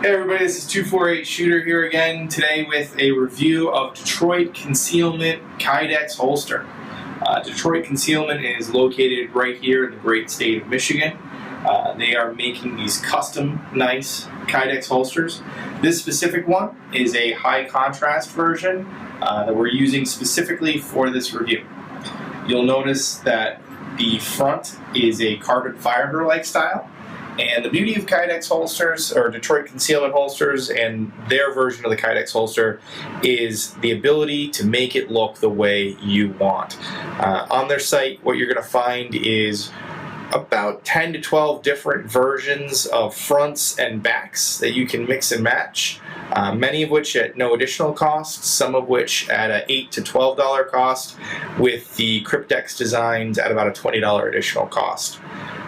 Hey everybody, this is 248 Shooter here again, today with a review of Detroit Concealment Kydex holster. Detroit Concealment is located right here in the great state of Michigan. They are making these custom, nice Kydex holsters. This specific one is a high contrast version that we're using specifically for this review. You'll notice that the front is a carbon fiber-like style. And the beauty of Kydex holsters, or Detroit Concealment holsters, and their version of the Kydex holster is the ability to make it look the way you want. On their site, what you're going to find is about 10 to 12 different versions of fronts and backs that you can mix and match, many of which at no additional cost, some of which at an $8 to $12 cost, with the Kydex designs at about a $20 additional cost.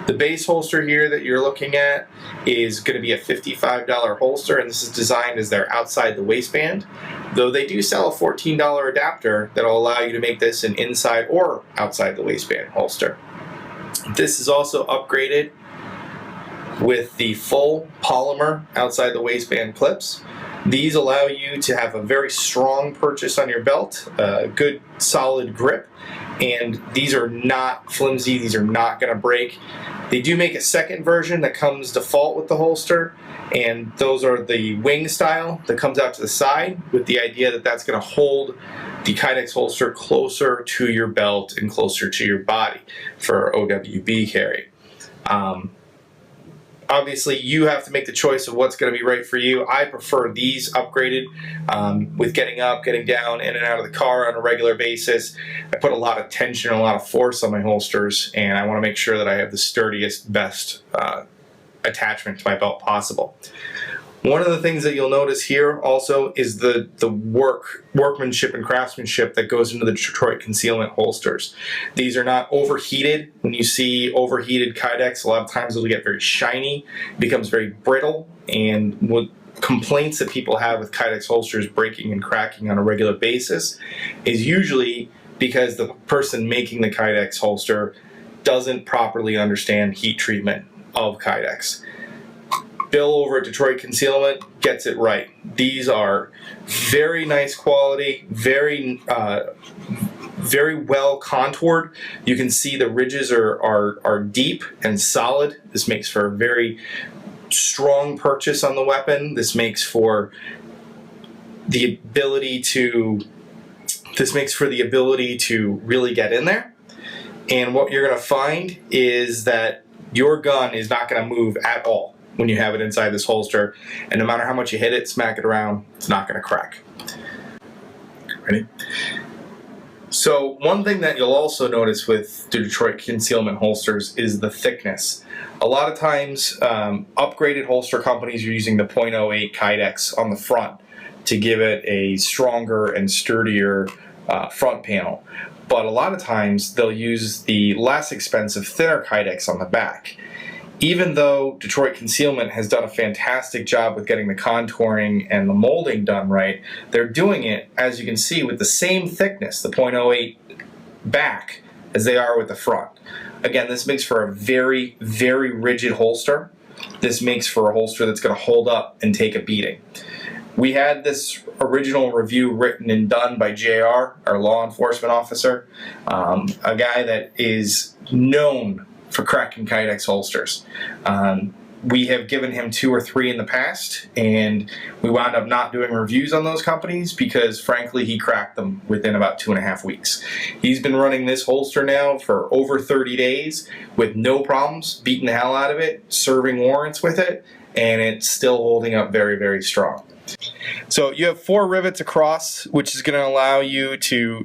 The base holster here that you're looking at is going to be a $55 holster, and this is designed as their outside the waistband, though they do sell a $14 adapter that will allow you to make this an inside or outside the waistband holster. This is also upgraded with the full polymer outside the waistband clips. These allow you to have a very strong purchase on your belt, good solid grip, and these are not flimsy, these are not going to break. They do make a second version that comes default with the holster, and those are the wing style that comes out to the side with the idea that that's going to hold the Kydex holster closer to your belt and closer to your body for OWB carry. Obviously, you have to make the choice of what's going to be right for you. I prefer these upgraded with getting up, getting down, in and out of the car on a regular basis. I put a lot of tension and a lot of force on my holsters, and I want to make sure that I have the sturdiest, best attachment to my belt possible. One of the things that you'll notice here also is the workmanship and craftsmanship that goes into the Detroit Concealment holsters. These are not overheated. When you see overheated Kydex, a lot of times it'll get very shiny, becomes very brittle, and what complaints that people have with Kydex holsters breaking and cracking on a regular basis is usually because the person making the Kydex holster doesn't properly understand heat treatment of Kydex. Bill over at Detroit Concealment gets it right. These are very nice quality, very well contoured. You can see the ridges are deep and solid. This makes for a very strong purchase on the weapon. This makes for the ability to really get in there. And what you're going to find is that your gun is not going to move at all when you have it inside this holster, and no matter how much you hit it, smack it around, it's not going to crack. Ready? So one thing that you'll also notice with the Detroit Concealment holsters is the thickness. A lot of times, upgraded holster companies are using the .08 Kydex on the front to give it a stronger and sturdier front panel. But a lot of times, they'll use the less expensive, thinner Kydex on the back. Even though Detroit Concealment has done a fantastic job with getting the contouring and the molding done right, they're doing it, as you can see, with the same thickness, the .08 back, as they are with the front. Again, this makes for a very, very rigid holster. This makes for a holster that's going to hold up and take a beating. We had this original review written and done by JR, our law enforcement officer, a guy that is known for cracking Kydex holsters. We have given him 2 or 3 in the past, and we wound up not doing reviews on those companies because, frankly, he cracked them within about 2.5 weeks. He's been running this holster now for over 30 days with no problems, beating the hell out of it, serving warrants with it, and it's still holding up very, very strong. So you have 4 rivets across, which is going to allow you to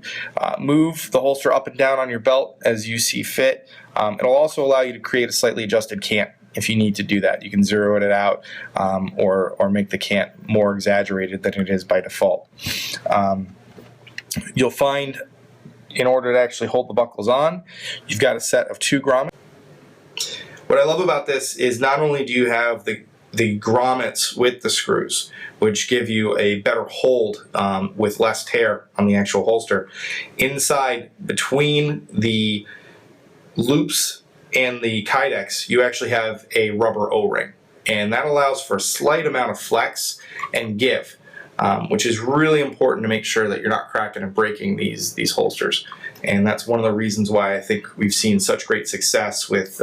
move the holster up and down on your belt as you see fit. It'll also allow you to create a slightly adjusted cant if you need to do that. You can zero it out or make the cant more exaggerated than it is by default. You'll find, in order to actually hold the buckles on, you've got a set of 2 grommets. What I love about this is not only do you have the grommets with the screws, which give you a better hold with less tear on the actual holster. Inside, between the loops and the Kydex, you actually have a rubber O-ring. and that allows for a slight amount of flex and give, which is really important to make sure that you're not cracking and breaking these holsters. And that's one of the reasons why I think we've seen such great success with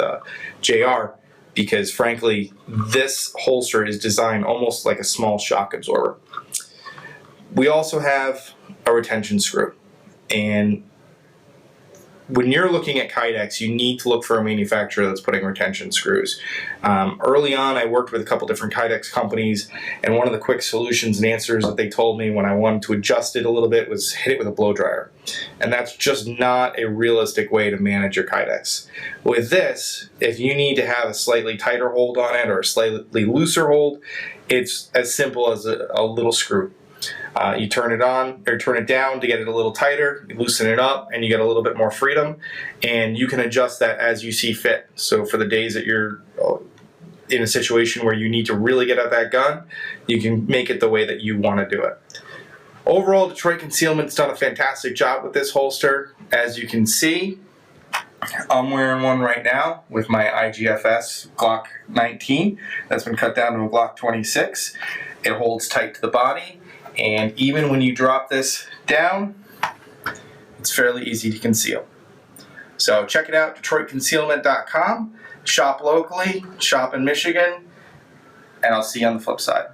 JR, because frankly, this holster is designed almost like a small shock absorber. We also have a retention screw, and when you're looking at Kydex, you need to look for a manufacturer that's putting retention screws. Early on, I worked with a couple different Kydex companies, and one of the quick solutions and answers that they told me when I wanted to adjust it a little bit was hit it with a blow dryer. And that's just not a realistic way to manage your Kydex. With this, if you need to have a slightly tighter hold on it or a slightly looser hold, it's as simple as a little screw. You turn it on or turn it down to get it a little tighter, you loosen it up, and you get a little bit more freedom, and you can adjust that as you see fit. So for the days that you're in a situation where you need to really get at that gun, you can make it the way that you want to do it. Overall, Detroit Concealment's done a fantastic job with this holster. As you can see, I'm wearing one right now with my IGFS Glock 19 that's been cut down to a Glock 26. It holds tight to the body, and even when you drop this down, it's fairly easy to conceal. So check it out, DetroitConcealment.com. Shop locally, shop in Michigan, and I'll see you on the flip side.